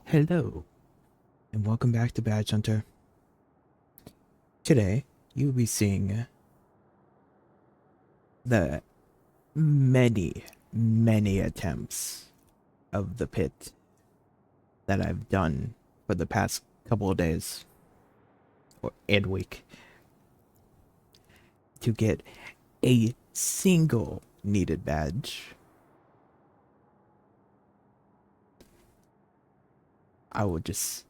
Hello, and welcome back to Badge Hunter. Today, you'll be seeing the many attempts of the pit that I've done for the past couple of days and week to get a single needed badge. I will just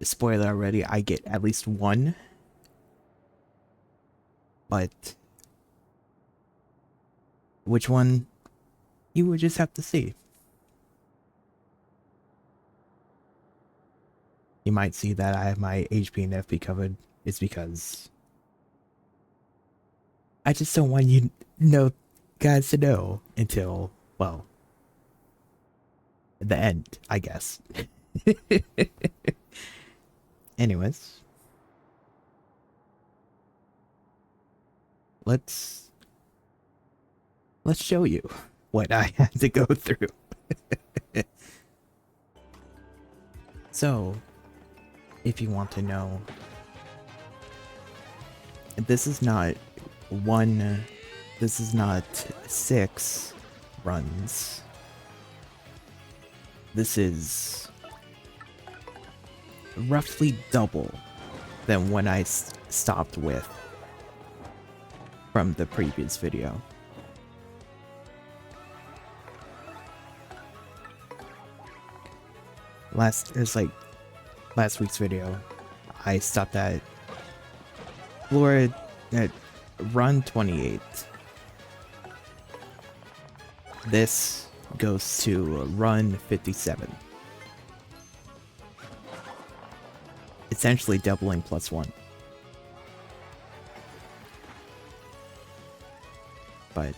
spoiler already, I get at least one, but which one you would just have to see. You might see that I have my HP and FP covered. It's because I just don't want you guys to know until, well, the end, I guess. Anyways, let's show you what I had to go through. So, if you want to know, this is not this is not 6 runs. This is roughly double than when I stopped with from the previous video. Last week's video, I stopped at run 28. This goes to run 57. Essentially doubling +1. But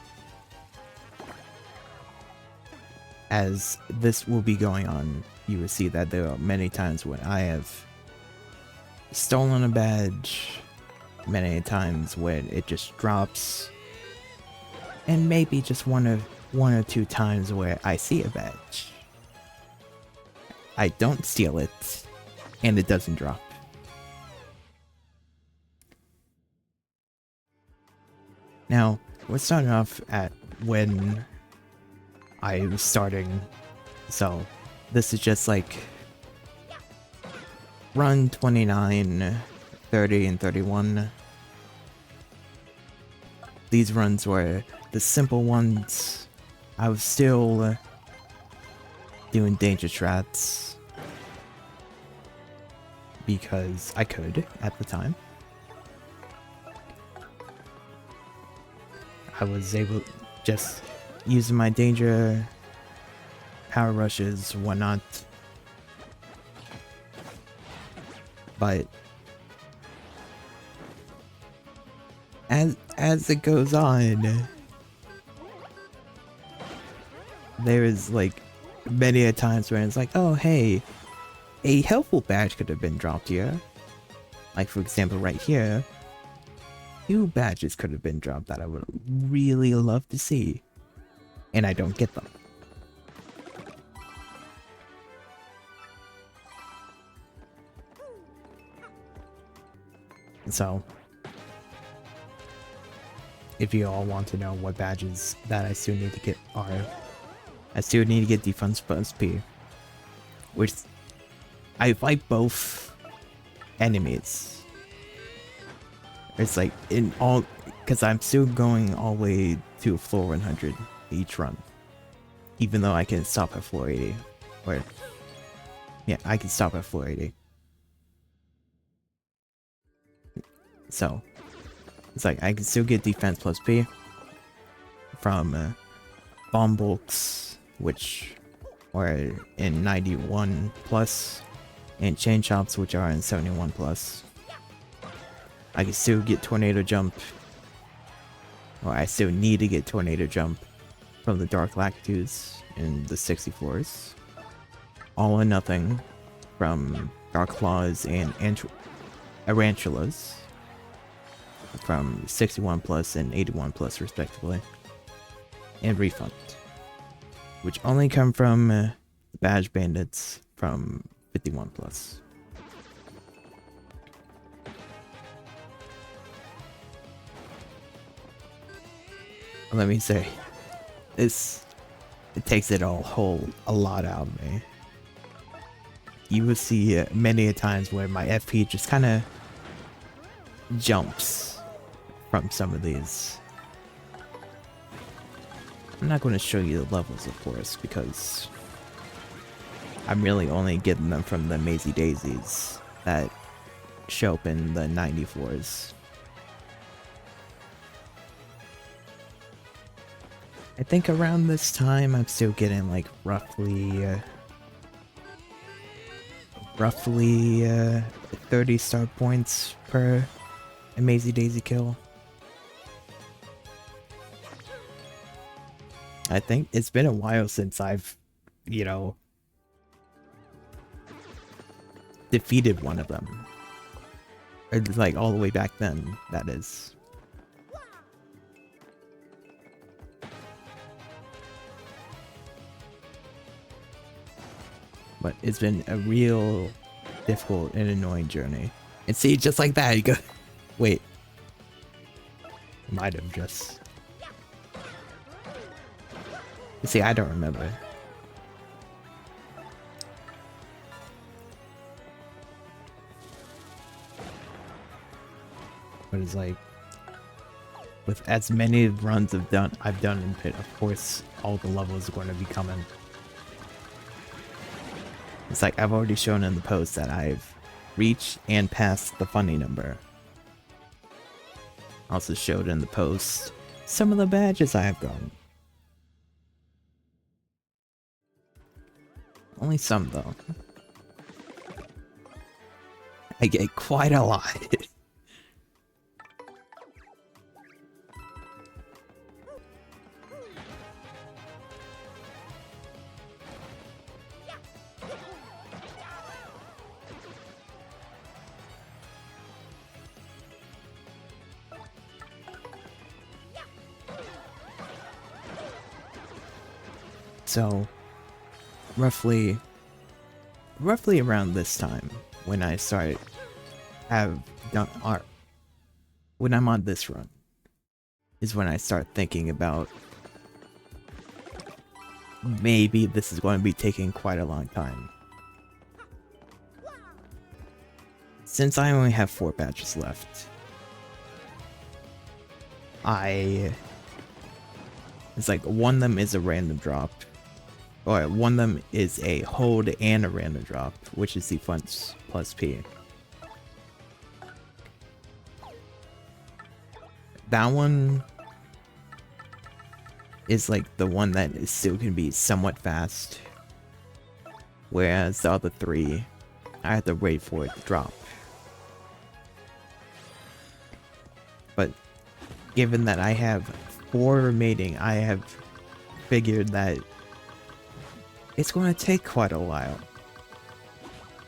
as this will be going on, you will see that there are many times when I have stolen a badge, many times when it just drops, and maybe just one or two times where I see a badge. I don't steal it, and it doesn't drop. Now, we're starting off at when I was starting, so this is just like run 29, 30, and 31. These runs were the simple ones. I was still doing danger strats because I could at the time. I was able just using my danger power rushes, whatnot. But as it goes on, there is like many a times where it's like, oh hey, a helpful badge could have been dropped here. Like for example right here, 2 badges could have been dropped that I would really love to see, and I don't get them. So, if you all want to know what badges that I still need to get are, I still need to get defense plus P, which I fight both enemies. It's like in all, because I'm still going all the way to floor 100 each run, even though I can stop at floor 80, or yeah, I can stop at floor 80. So it's like I can still get defense plus P from bomb bulks, which are in 91 plus, and chain chops, which are in 71 plus. I can still get tornado jump, or I still need to get tornado jump from the dark lactus in the 60 floors. All or nothing from dark claws and tarantulas from 61 plus and 81 plus respectively, and refund, which only come from badge bandits from 51 plus. Let me say, it takes it a lot out of me. You will see many a times where my FP just kind of jumps from some of these. I'm not going to show you the levels, of course, because I'm really only getting them from the Mazy Daisies that show up in the 94s. I think around this time I'm still getting like roughly 30 star points per Mazy Daisy kill. I think it's been a while since I've, you know, defeated one of them. It's like all the way back then, that is. But it's been a real difficult and annoying journey. And see, just like that, you go, wait. Might have just. See, I don't remember. But it's like, with as many runs I've done in Pit, of course, all the levels are going to be coming. It's like I've already shown in the post that I've reached and passed the funny number. Also showed in the post some of the badges I have gotten. Only some though. I get quite a lot. So, roughly around this time, when I start when I'm on this run, is when I start thinking about maybe this is going to be taking quite a long time. Since I only have 4 badges left, it's like one of them is a random drop. Or one of them is a hold and a random drop, which is the Funds plus P. That one is like the one that is still can be somewhat fast. Whereas the other 3, I have to wait for it to drop. But given that I have 4 remaining, I have figured that it's going to take quite a while.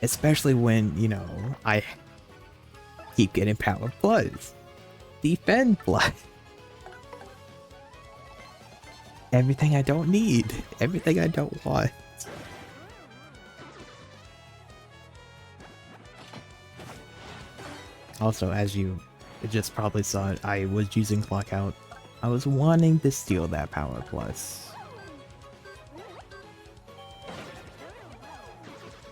Especially when, you know, I keep getting power plus. Defend plus. Everything I don't need. Everything I don't want. Also, as you just probably saw it, I was using clock out. I was wanting to steal that power plus.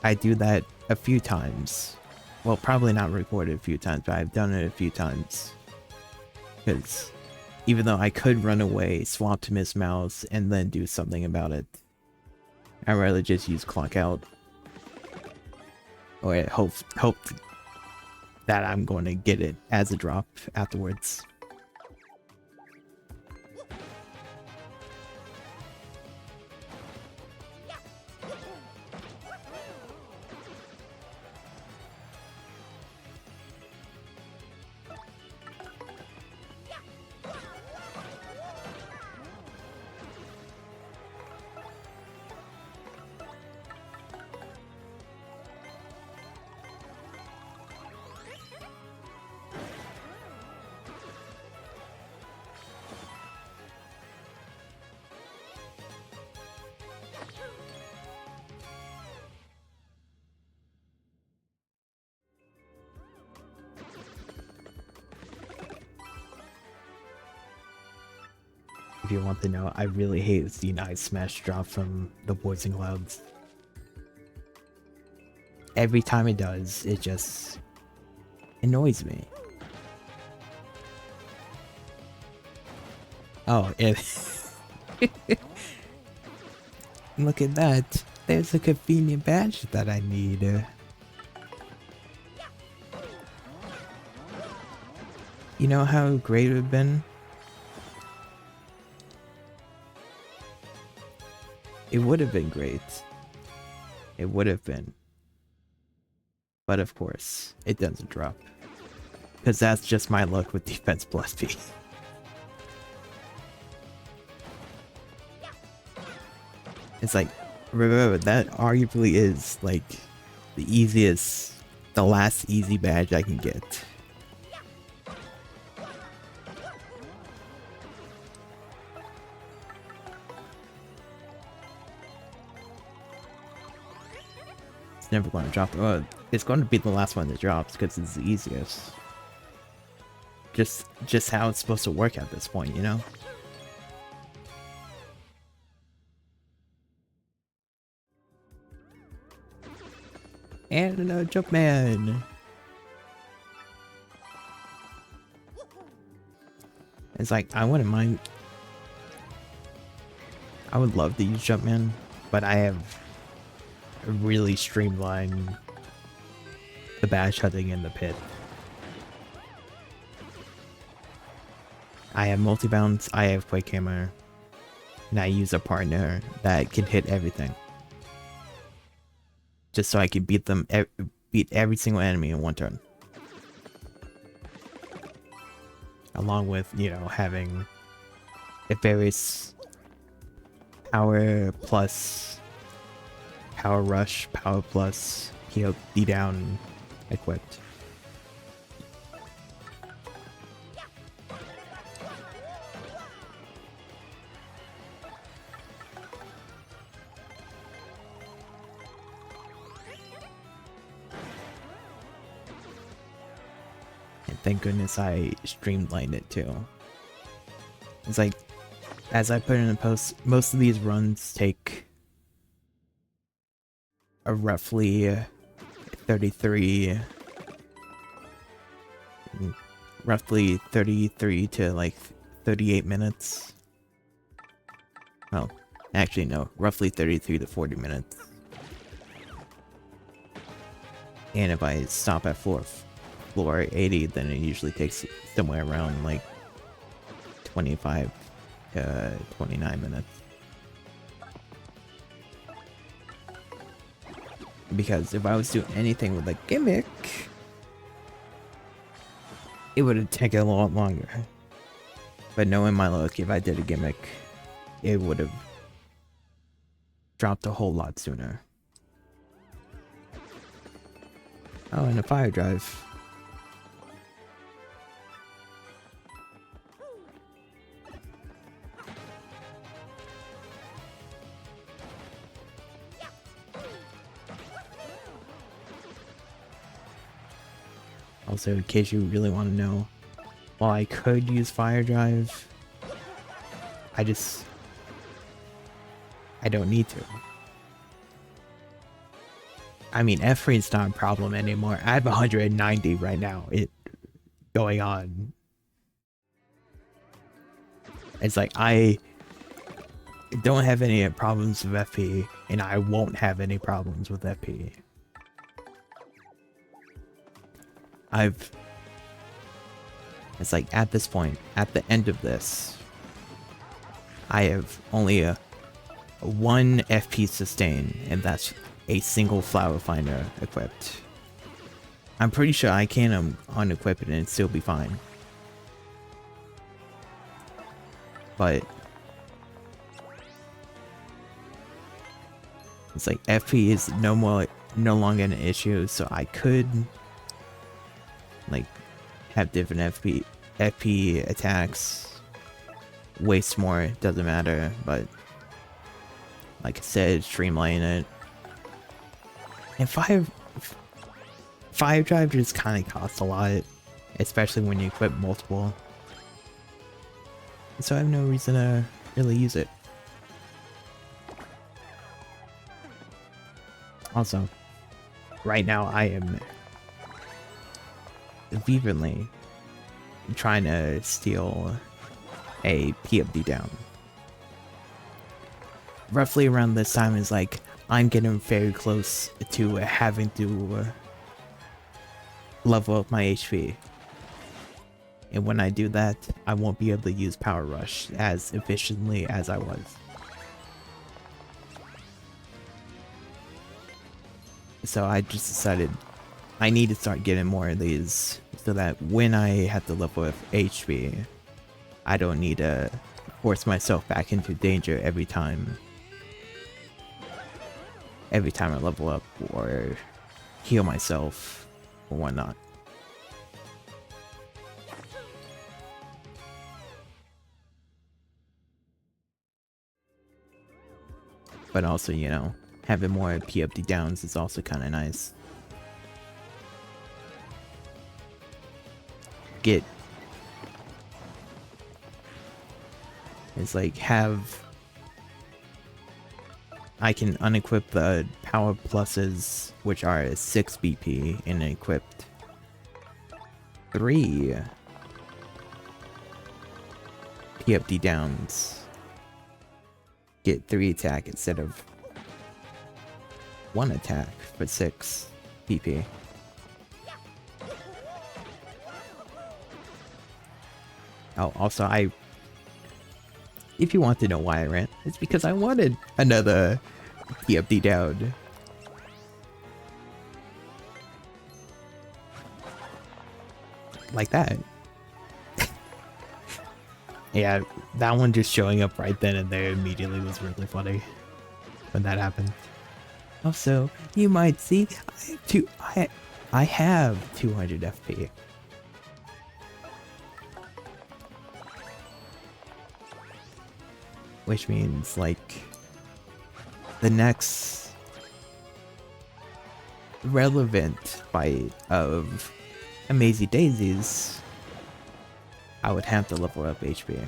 I do that a few times. Well, probably not recorded a few times, but I've done it a few times. Because even though I could run away, swap to Miss Mouse, and then do something about it, I'd rather just use clock out. Or hope that I'm going to get it as a drop afterwards. you want to know, I really hate seeing Ice Smash drop from the Boys and Clouds. Every time it does, it just annoys me. Oh, look at that. There's a convenient badge that I need. You know how great it would have been? It would have been great. It would have been. But of course, it doesn't drop. Because that's just my luck with defense plus P. It's like, remember, that arguably is like the last easy badge I can get. It's never going to drop. Well, it's going to be the last one that drops because it's the easiest. Just how it's supposed to work at this point, you know? And another Jumpman! It's like, I wouldn't mind. I would love to use Jumpman, but I have really streamlined the badge hunting in the pit. I have multi-bounce, I have quick hammer, and I use a partner that can hit everything. Just so I can beat every single enemy in one turn. Along with, you know, having a various power plus, power rush, power plus, heal, D down equipped. Thank goodness I streamlined it too. It's like, as I put in the post, most of these runs take a roughly 33 to like 38 minutes. Well, actually no, roughly 33 to 40 minutes. And if I stop at floor 80, then it usually takes somewhere around like 25 to 29 minutes. Because if I was doing anything with a gimmick, it would have taken a lot longer. But knowing my luck, if I did a gimmick, it would have dropped a whole lot sooner. Oh, and a fire drive. Also, in case you really want to know, while I could use fire drive, I don't need to. I mean, F3 is not a problem anymore. I have 190 right now. Going on. It's like, I don't have any problems with FP, and I won't have any problems with FP. It's like, at this point, at the end of this, I have only one FP sustain, and that's a single flower finder equipped. I'm pretty sure I can unequip it and it'd still be fine. But it's like FP is no longer an issue, so I could like have different FP attacks, waste more, doesn't matter, but like I said, streamline it. And fire drive just kind of costs a lot, especially when you equip multiple. So I have no reason to really use it. Also, right now I am vehemently trying to steal a PFD down. Roughly around this time is like I'm getting very close to having to level up my HP. And when I do that, I won't be able to use Power Rush as efficiently as I was. So I just decided I need to start getting more of these so that when I have to level up HP, I don't need to force myself back into danger every time I level up or heal myself or whatnot. But also, you know, having more PFD downs is also kind of nice. It's like I can unequip the power pluses, which are 6 BP, and equipped 3 PFD downs. Get 3 attack instead of 1 attack for 6 PP. Oh, also if you want to know why I ran, it's because I wanted another PFD down. Like that. Yeah, that one just showing up right then and there immediately was really funny when that happened. Also, you might see I have 200 FP. Which means, like, the next relevant fight of Amazing Daisies, I would have to level up HP.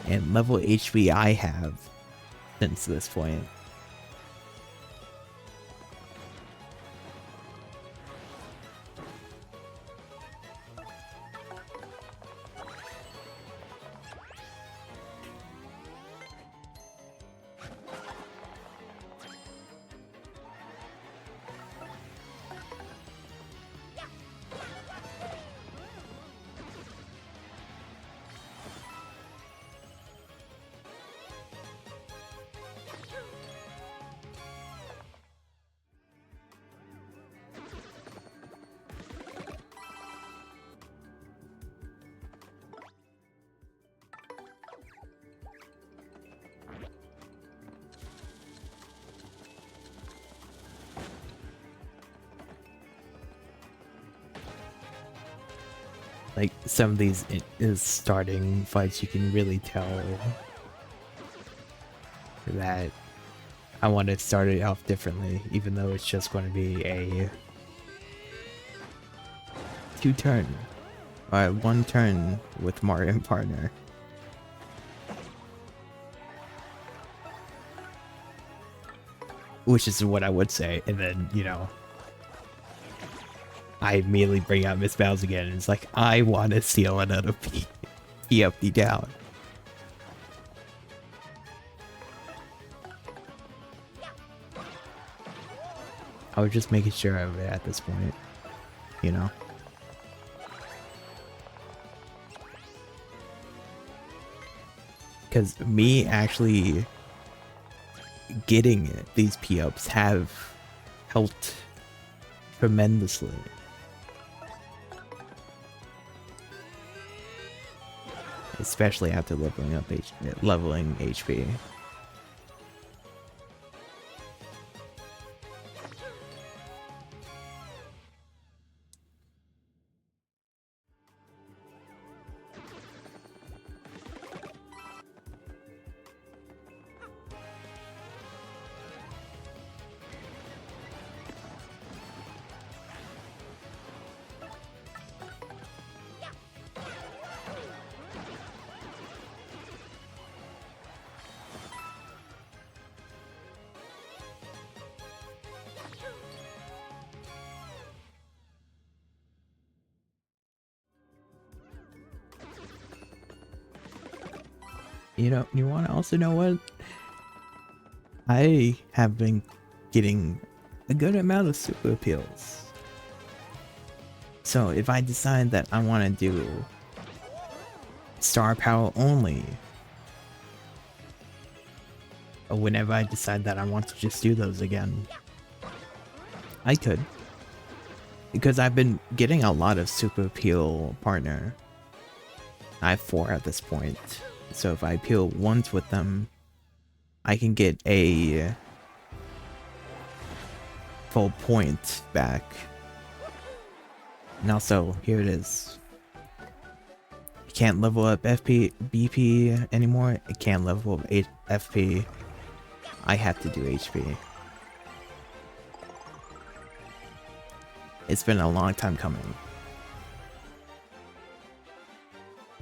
And level HP I have since this point. Like, some of these starting fights, you can really tell that I want to start it off differently, even though it's just going to be a 2-turn, or 1 turn with Martin partner. Which is what I would say, and then, you know, I immediately bring out Miss Bowles again, and it's like, I want to steal another PFD down. I was just making sure of it at this point, you know? Because me actually getting these P-ups have helped tremendously. Especially after leveling up HP. You want to also know what? I have been getting a good amount of super appeals. So if I decide that I want to do star power only, or whenever I decide that I want to just do those again, I could. Because I've been getting a lot of super appeal partner. I have 4 at this point. So if I appeal once with them, I can get a full point back. And also, here it is. You can't level up BP anymore. It can't level up FP. I have to do HP. It's been a long time coming.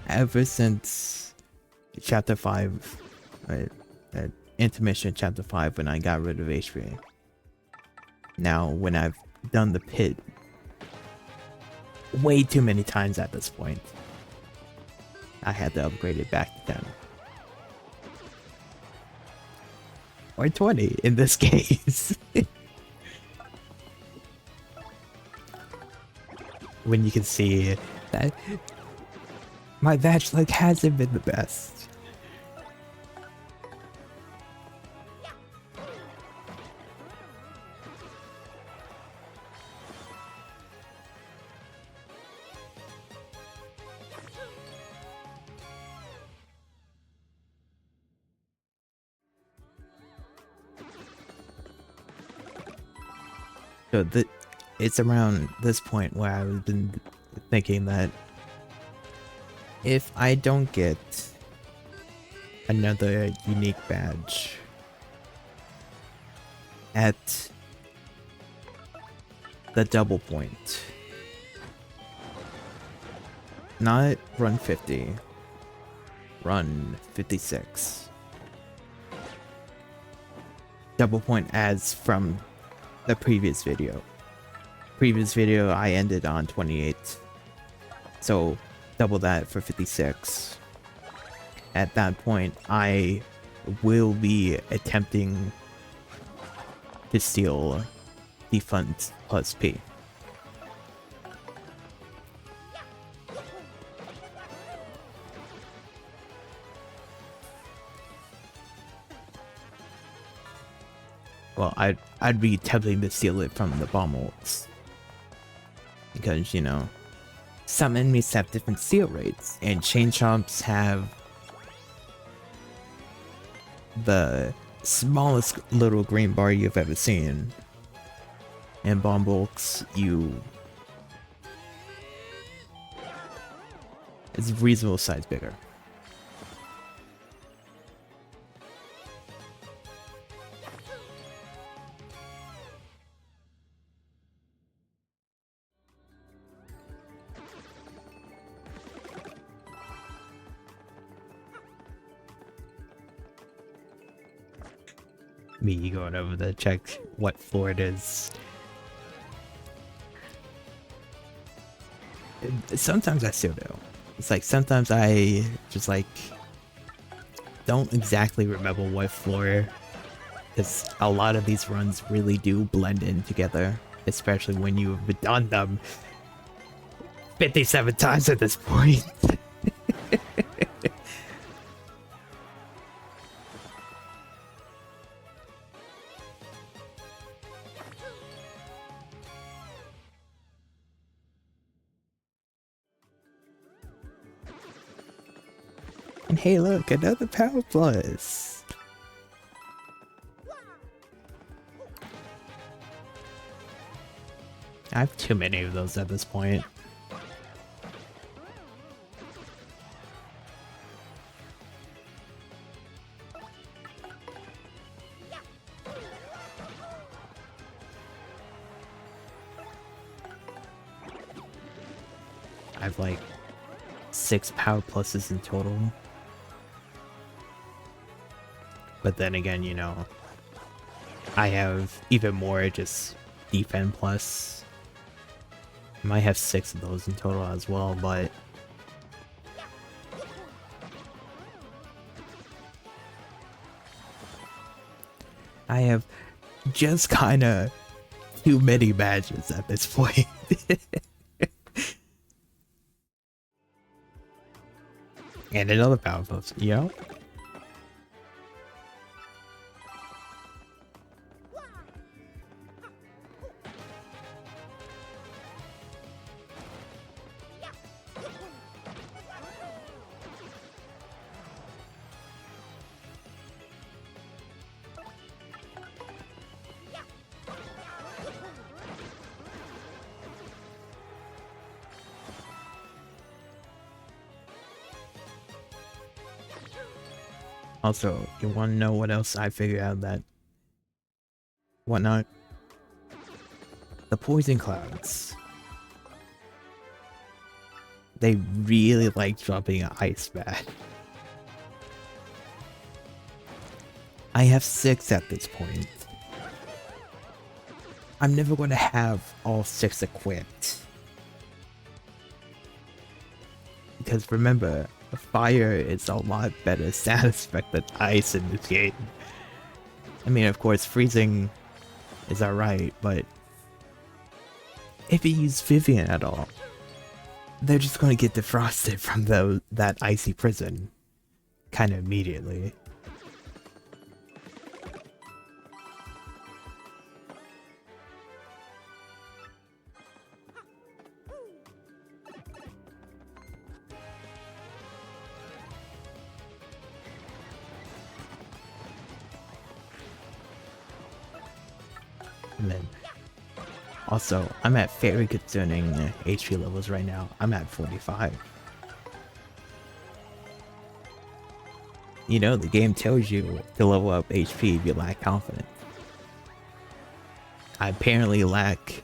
Ever since Chapter 5, intermission Chapter 5 when I got rid of HP. Now, when I've done the pit way too many times at this point, I had to upgrade it back to 10. Or 20 in this case. When you can see that my badge like hasn't been the best. So it's around this point where I've been thinking that if I don't get another unique badge at the double point, not run 50, run 56. Double point as from the previous video. Previous video I ended on 28. So double that for 56. At that point I will be attempting to steal Defund plus P. Well, I'd be tempting to steal it from the bomb ults. Because, you know, some enemies have different steal rates, and chain chomps have the smallest little green bar you've ever seen. And bomb ults, it's reasonable size bigger. Me going over to check what floor it is. Sometimes I still do. It's like sometimes I just like don't exactly remember what floor, because a lot of these runs really do blend in together, especially when you've done them 57 times at this point. And hey look, another power plus! I have too many of those at this point. I have like 6 power pluses in total. But then again, you know, I have even more just defend plus. I might have 6 of those in total as well, but I have just kind of too many badges at this point. And another power boost, yo. Also, you want to know what else I figured out that whatnot? The poison clouds. They really like dropping an ice badge. I have 6 at this point. I'm never going to have all 6 equipped. Because remember, fire is a lot better sound effect than ice in this game. I mean, of course, freezing is alright, but if you use Vivian at all, they're just going to get defrosted from that icy prison kind of immediately. And then, also, I'm at very concerning HP levels right now. I'm at 45. You know, the game tells you to level up HP if you lack confidence. I apparently lack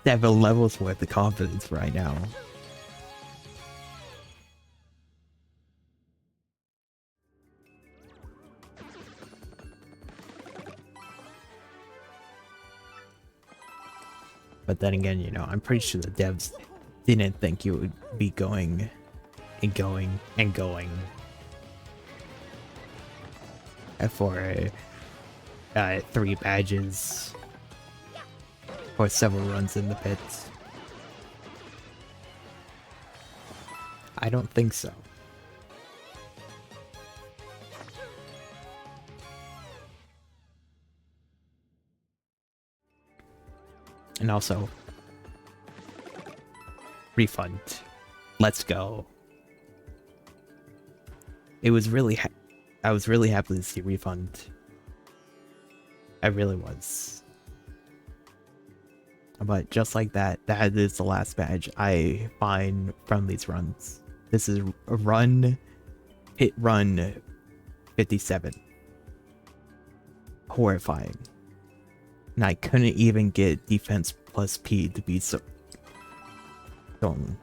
7 levels worth of confidence right now. But then again, you know, I'm pretty sure the devs didn't think you would be going and going and going for 3 badges or several runs in the pits. I don't think so. And also, refund. Let's go. It was really I was really happy to see refund. I really was. But just like that, that is the last badge I find from these runs. This is hit run 57. Horrifying. And I couldn't even get defense plus P to be so strong.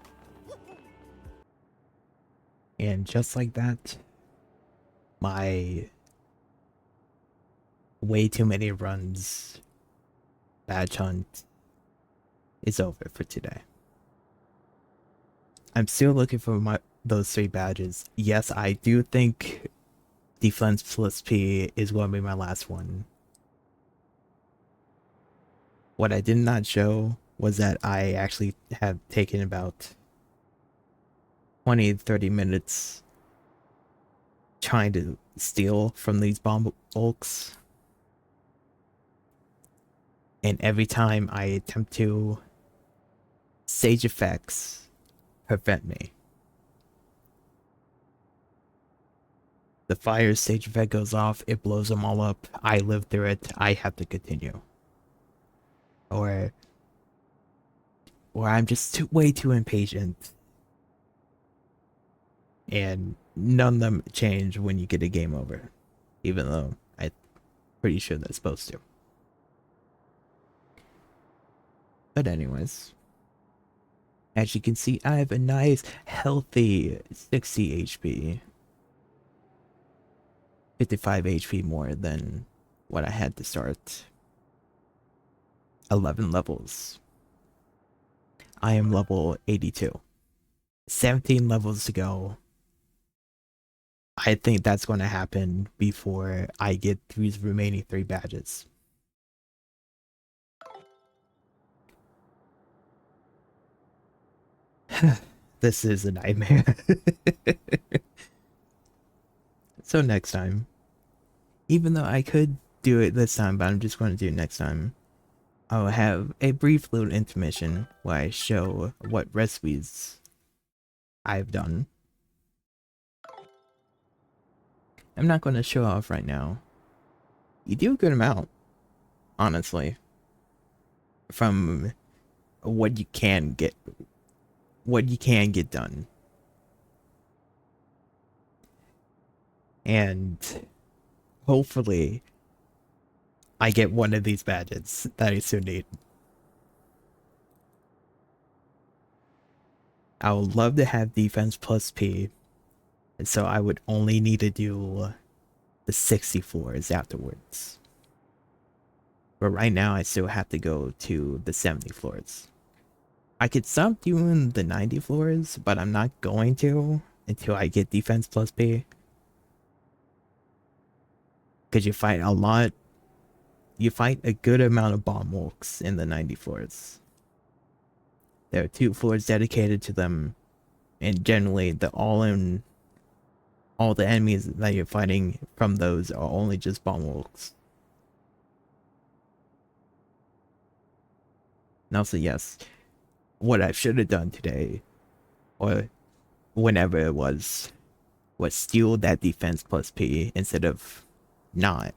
And just like that, my way too many runs badge hunt is over for today. I'm still looking for those 3 badges. Yes, I do think defense plus P is going to be my last one. What I did not show was that I actually have taken about 20 to 30 minutes trying to steal from these bomb bulks. And every time I attempt to, sage effects prevent me. The fire sage effect goes off, it blows them all up, I live through it, I have to continue. Or I'm just way too impatient. And none of them change when you get a game over. Even though I'm pretty sure they're supposed to. But anyways. As you can see, I have a nice, healthy 60 HP. 55 HP more than what I had to start. 11 levels. I am level 82. 17 levels to go. I think that's going to happen before I get these remaining 3 badges. This is a nightmare. So next time, even though I could do it this time, but I'm just going to do it next time, I'll have a brief little intermission where I show what recipes I've done. I'm not going to show off right now. You do a good amount, honestly, from what you can get done. And hopefully I get one of these badges that I so need. I would love to have defense plus P, and so I would only need to do the 60 floors afterwards. But right now I still have to go to the 70 floors. I could stop doing the 90 floors, but I'm not going to until I get defense plus P. Because you fight a lot. You fight a good amount of bomb wolves in the 90 floors. There are 2 floors dedicated to them, and generally all the enemies that you're fighting from those are only just bomb wolves. And also, yes, what I should have done today, or whenever it was steal that defense plus P instead of not.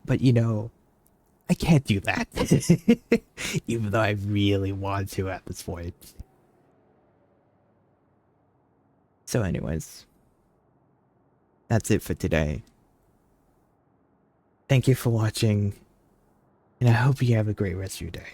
But you know, I can't do that. Even though I really want to at this point. So anyways, that's it for today. Thank you for watching, and I hope you have a great rest of your day.